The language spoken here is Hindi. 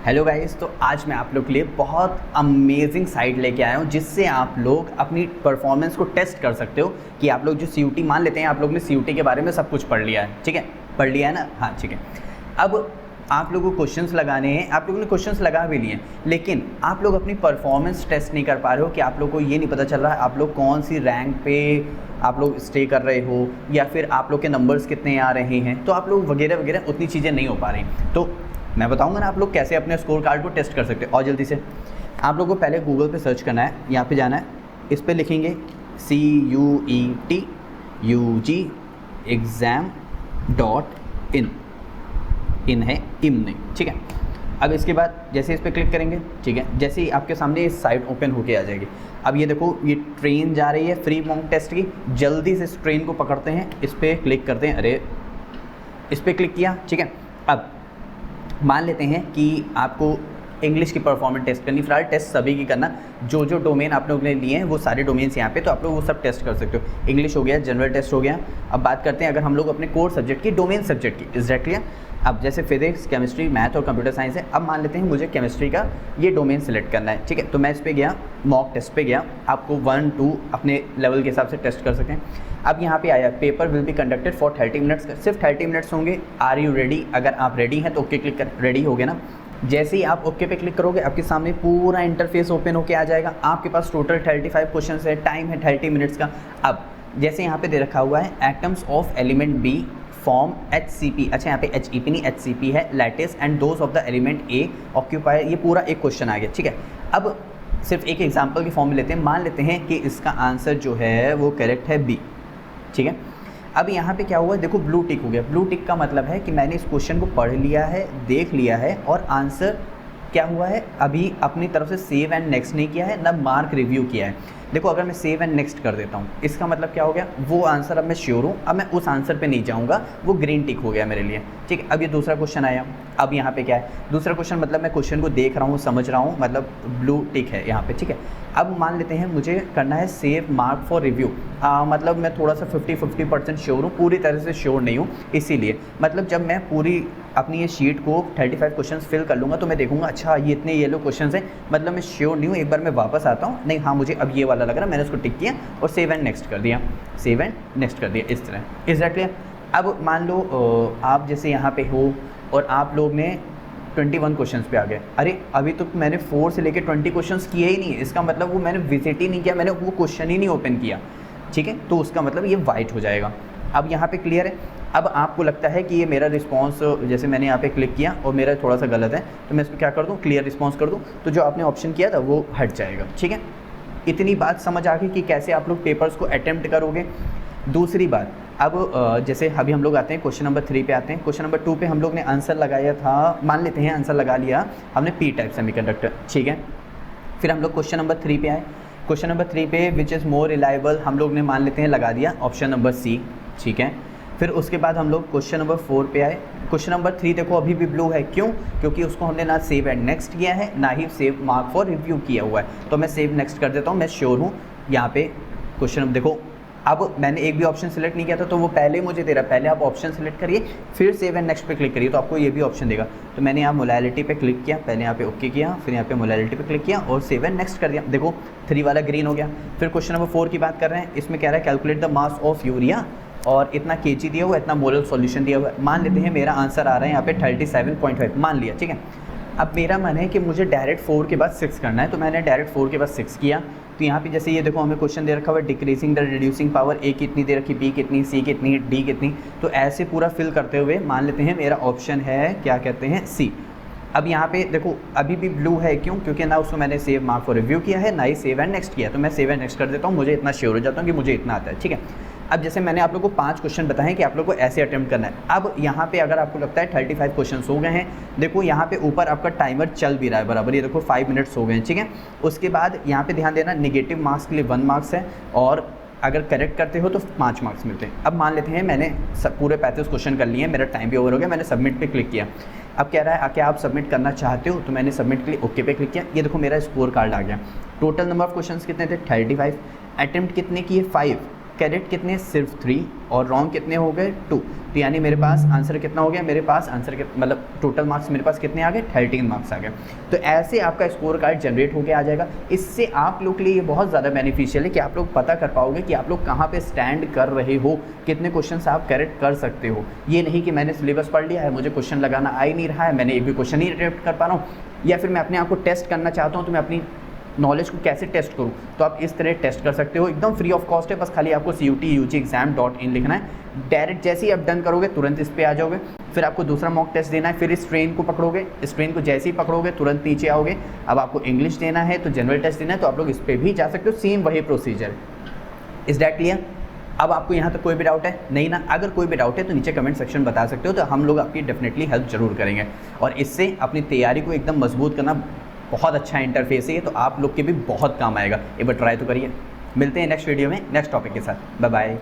हेलो गाइस, तो आज मैं आप लोग के लिए बहुत अमेजिंग साइट लेके आया हूँ जिससे आप लोग अपनी परफॉर्मेंस को टेस्ट कर सकते हो कि आप लोग जो सीयूटी मान लेते हैं, आप लोग ने सीयूटी के बारे में सब कुछ पढ़ लिया है, ठीक है, पढ़ लिया है ना। हाँ ठीक है। अब आप लोगों को क्वेश्चंस लगाने हैं, आप लोगों ने क्वेश्चंस लगा भी लिए, लेकिन आप लोग अपनी परफॉर्मेंस टेस्ट नहीं कर पा रहे हो कि आप लोग को ये नहीं पता चल रहा है आप लोग कौन सी रैंक पे आप लोग स्टे कर रहे हो या फिर आप लोग के नंबर्स कितने आ रहे हैं, तो आप लोग वगैरह वगैरह उतनी चीज़ें नहीं हो पा रही। तो मैं बताऊंगा ना आप लोग कैसे अपने स्कोर कार्ड को टेस्ट कर सकते हो। और जल्दी से आप लोगों को पहले गूगल पे सर्च करना है, यहाँ पे जाना है, इस पे लिखेंगे CUET इन है इम नहीं, ठीक है। अब इसके बाद जैसे इस पर क्लिक करेंगे, ठीक है, जैसे ही आपके सामने ये साइट ओपन होके आ जाएगी। अब ये देखो ये ट्रेन जा रही है फ्री मॉक टेस्ट की, जल्दी से इस ट्रेन को पकड़ते हैं, इस पर क्लिक करते हैं, अरे इस पर क्लिक किया, ठीक है। अब मान लेते हैं कि आपको इंग्लिश की परफॉर्मेंस टेस्ट करनी, फिलहाल टेस्ट सभी की करना, जो जो डोमेन आप लोगों ने लिए हैं वो सारे डोमेन्स यहाँ पे, तो आप लोग वो सब टेस्ट कर सकते हो। इंग्लिश हो गया, जनरल टेस्ट हो गया। अब बात करते हैं अगर हम लोग अपने कोर सब्जेक्ट की, डोमेन सब्जेक्ट की, एग्जैक्टली। अब जैसे फिजिक्स, केमिस्ट्री, मैथ और कंप्यूटर साइंस है। अब मान लेते हैं मुझे केमिस्ट्री का ये डोमेन सेलेक्ट करना है, ठीक है। तो मैं इस पर गया, मॉक टेस्ट पे गया, आपको 1, 2 अपने लेवल के हिसाब से टेस्ट कर सकते हैं। अब यहाँ पे आया paper will be conducted for 30 minutes, सिर्फ 30 मिनट्स होंगे। Are you ready? अगर आप रेडी हैं तो ओके क्लिक कर, रेडी हो गए ना। जैसे ही आप ओके पे क्लिक करोगे आपके सामने पूरा इंटरफेस ओपन होके आ जाएगा। आपके पास टोटल 35 क्वेश्चन है, टाइम है 30 मिनट्स का। अब जैसे यहाँ पे दे रखा हुआ है atoms of element B form HCP, अच्छा यहाँ पे HEP नहीं HCP है, lattice and those of the element A occupy, ये पूरा एक क्वेश्चन आ गया, ठीक है। अब सिर्फ एक एग्जाम्पल की फॉर्म में लेते हैं, मान लेते हैं कि इसका आंसर जो है वो करेक्ट है बी, ठीक है। अब यहाँ पे क्या हुआ, देखो ब्लू टिक हो गया। ब्लू टिक का मतलब है कि मैंने इस क्वेश्चन को पढ़ लिया है, देख लिया है और आंसर क्या हुआ है, अभी अपनी तरफ से सेव एंड नेक्स्ट नहीं किया है, ना मार्क रिव्यू किया है। देखो अगर मैं सेव एंड नेक्स्ट कर देता हूँ, इसका मतलब क्या हो गया, वो आंसर अब मैं श्योर हूँ, अब मैं उस आंसर पे नहीं जाऊँगा, वो ग्रीन टिक हो गया मेरे लिए, ठीक है। अब ये दूसरा क्वेश्चन आया, अब यहाँ पे क्या है, दूसरा क्वेश्चन मतलब मैं क्वेश्चन को देख रहा हूँ, समझ रहा हूँ, मतलब ब्लू टिक है यहाँ पे, ठीक है। अब मान लेते हैं मुझे करना है सेव मार्क फॉर रिव्यू, मतलब मैं थोड़ा सा 50% श्योर हूँ, पूरी तरह से श्योर नहीं हूँ, इसीलिए मतलब जब मैं पूरी अपनी ये शीट को 35 क्वेश्चंस फिल कर लूँगा तो मैं देखूँगा अच्छा ये इतने येलो क्वेश्चंस हैं, मतलब मैं श्योर नहीं हूँ, एक बार मैं वापस आता हूँ, नहीं हाँ मुझे अब ये वाला लग रहा है, मैंने उसको टिक किया और सेव एंड नेक्स्ट कर दिया, सेव एंड नेक्स्ट कर दिया, इस तरह एग्जैक्टली। अब मान लो आप जैसे यहाँ पे हो और आप लोग ने 21 क्वेश्चंस पे आ गए, अरे अभी तो मैंने 4 से लेकर 20 क्वेश्चंस किए ही नहीं, इसका मतलब वो मैंने विजिट ही नहीं किया, मैंने वो क्वेश्चन ही नहीं ओपन किया, ठीक है, तो उसका मतलब ये वाइट हो जाएगा। अब यहाँ पे क्लियर है। अब आपको लगता है कि ये मेरा रिस्पांस, जैसे मैंने यहाँ पे क्लिक किया और मेरा थोड़ा सा गलत है, तो मैं इसको क्या कर दूँ, क्लियर रिस्पांस कर दूँ, तो जो आपने ऑप्शन किया था वो हट जाएगा, ठीक है। इतनी बात समझ आ गई कि कैसे आप लोग पेपर्स को अटेम्प्ट करोगे। दूसरी बात, अब जैसे अभी हम लोग आते हैं क्वेश्चन नंबर 3 पे आते हैं। क्वेश्चन नंबर 2 पे हम लोग ने आंसर लगाया था, मान लेते हैं आंसर लगा लिया हमने पी टाइप सेमीकंडक्टर, ठीक है। फिर हम लोग क्वेश्चन नंबर 3 पे आए, क्वेश्चन नंबर 3 पे विच इज़ मोर रिलायबल हम लोग ने मान लेते हैं लगा दिया ऑप्शन नंबर सी, ठीक है। फिर उसके बाद हम लोग क्वेश्चन नंबर 4 पे आए। क्वेश्चन नंबर 3 देखो अभी भी ब्लू है, क्यों, क्योंकि उसको हमने ना सेव एंड नेक्स्ट किया है ना ही सेव मार्क फॉर रिव्यू किया हुआ है, तो मैं सेव नेक्स्ट कर देता हूँ, मैं श्योर हूँ। यहाँ पे क्वेश्चन देखो अब मैंने एक भी ऑप्शन सेलेक्ट नहीं किया था, तो वो पहले मुझे दे रहा है, पहले आप ऑप्शन सेलेक्ट करिए फिर सेव एंड नेक्स्ट पे क्लिक करिए, तो आपको ये भी ऑप्शन देगा। तो मैंने यहाँ मोलैलिटी पे क्लिक किया, पहले यहाँ पे ओके किया, फिर यहाँ पे मोलैलिटी पे क्लिक किया और सेव एंड नेक्स्ट कर दिया, देखो 3 वाला ग्रीन हो गया। फिर क्वेश्चन नंबर 4 की बात कर रहे हैं, इसमें कह रहा है calculate the mass of urea और इतना kg दिया हुआ, इतना मोलर सॉल्यूशन दिया हुआ है। मान लेते हैं मेरा आंसर आ रहा है यहाँ पे 37.5 मान लिया, ठीक है। अब मेरा मन है कि मुझे डायरेक्ट 4 के बाद 6 करना है, तो मैंने डायरेक्ट 4 के बाद 6 किया। तो यहाँ पे जैसे ये देखो हमें क्वेश्चन दे रखा हुआ है डिक्रीजिंग द रिड्यूसिंग पावर, ए कितनी दे रखी, बी कितनी, सी कितनी, डी कितनी, तो ऐसे पूरा फिल करते हुए मान लेते हैं मेरा ऑप्शन है क्या कहते हैं सी। अब यहाँ पे देखो अभी भी ब्लू है, क्यों, क्योंकि ना उसको मैंने सेव मार्क फॉर रिव्यू किया है ना ही सेव एंड नेक्स्ट किया, तो मैं सेव एंड नेक्स्ट कर देता हूँ, मुझे इतना श्योर हो जाता हूँ कि मुझे इतना आता है, ठीक है। अब जैसे मैंने आप लोगों को 5 क्वेश्चन बताएं कि आप लोग को ऐसे अटेम्प्ट करना है। अब यहाँ पे अगर आपको लगता है 35 क्वेश्चन हो गए हैं, देखो यहाँ पे ऊपर आपका टाइमर चल भी रहा है बराबर, ये देखो 5 मिनट्स हो गए हैं, ठीक है। उसके बाद यहाँ पे ध्यान देना नेगेटिव मार्क्स के लिए 1 मार्क्स है और अगर करेक्ट करते हो तो 5 मार्क्स मिलते हैं। अब मान लेते हैं मैंने सब पूरे 35 क्वेश्चन कर लिए हैं, मेरा टाइम भी ओवर हो गया, मैंने सबमिट पे क्लिक किया। अब कह रहा है क्या आप सबमिट करना चाहते हो, तो मैंने सबमिट के लिए ओके पे क्लिक किया। ये देखो मेरा स्कोर कार्ड आ गया। टोटल नंबर ऑफ क्वेश्चंस कितने थे 35, अटेम्प्ट कितने किए 5, करेक्ट कितने, सिर्फ 3 और रॉन्ग कितने हो गए 2। तो यानी मेरे पास आंसर कितना हो गया, मेरे पास आंसर मतलब टोटल मार्क्स मेरे पास कितने आ गए, 13 मार्क्स आ गए। तो ऐसे आपका स्कोर कार्ड जनरेट होकर आ जाएगा। इससे आप लोग के लिए ये बहुत ज़्यादा बेनिफिशियल है कि आप लोग पता कर पाओगे कि आप लोग कहाँ पे स्टैंड कर रहे हो, कितने क्वेश्चंस आप करेक्ट कर सकते हो। ये नहीं कि मैंने सिलेबस पढ़ लिया है, मुझे क्वेश्चन लगाना आ ही नहीं रहा है, मैंने एक भी क्वेश्चन नहीं अटेम्प्ट कर पा रहा हूँ, या फिर मैं अपने आप को टेस्ट करना चाहता हूँ तो मैं अपनी नॉलेज को कैसे टेस्ट करूँ। तो आप इस तरह टेस्ट कर सकते हो, एकदम फ्री ऑफ कॉस्ट है। बस खाली आपको CUTUGexam.in लिखना है। डायरेक्ट जैसे ही आप डन करोगे तुरंत इस पे आ जाओगे। फिर आपको दूसरा मॉक टेस्ट देना है, फिर इस ट्रेन को पकड़ोगे, इस ट्रेन को जैसे ही पकड़ोगे तुरंत नीचे आओगे। अब आपको इंग्लिश देना है तो जनरल टेस्ट देना है, तो आप लोग इस पर भी जा सकते हो, सेम वही प्रोसीजर। Is that clear? अब आपको यहाँ तक कोई भी डाउट है नहीं ना? अगर कोई भी डाउट है तो नीचे कमेंट सेक्शन बता सकते हो, तो हम लोग आपकी डेफिनेटली हेल्प जरूर करेंगे। और इससे अपनी तैयारी को एकदम मजबूत करना बहुत अच्छा इंटरफेस है ये, तो आप लोग के भी बहुत काम आएगा। एक बार ट्राई तो करिए। मिलते हैं नेक्स्ट वीडियो में नेक्स्ट टॉपिक के साथ। Bye bye.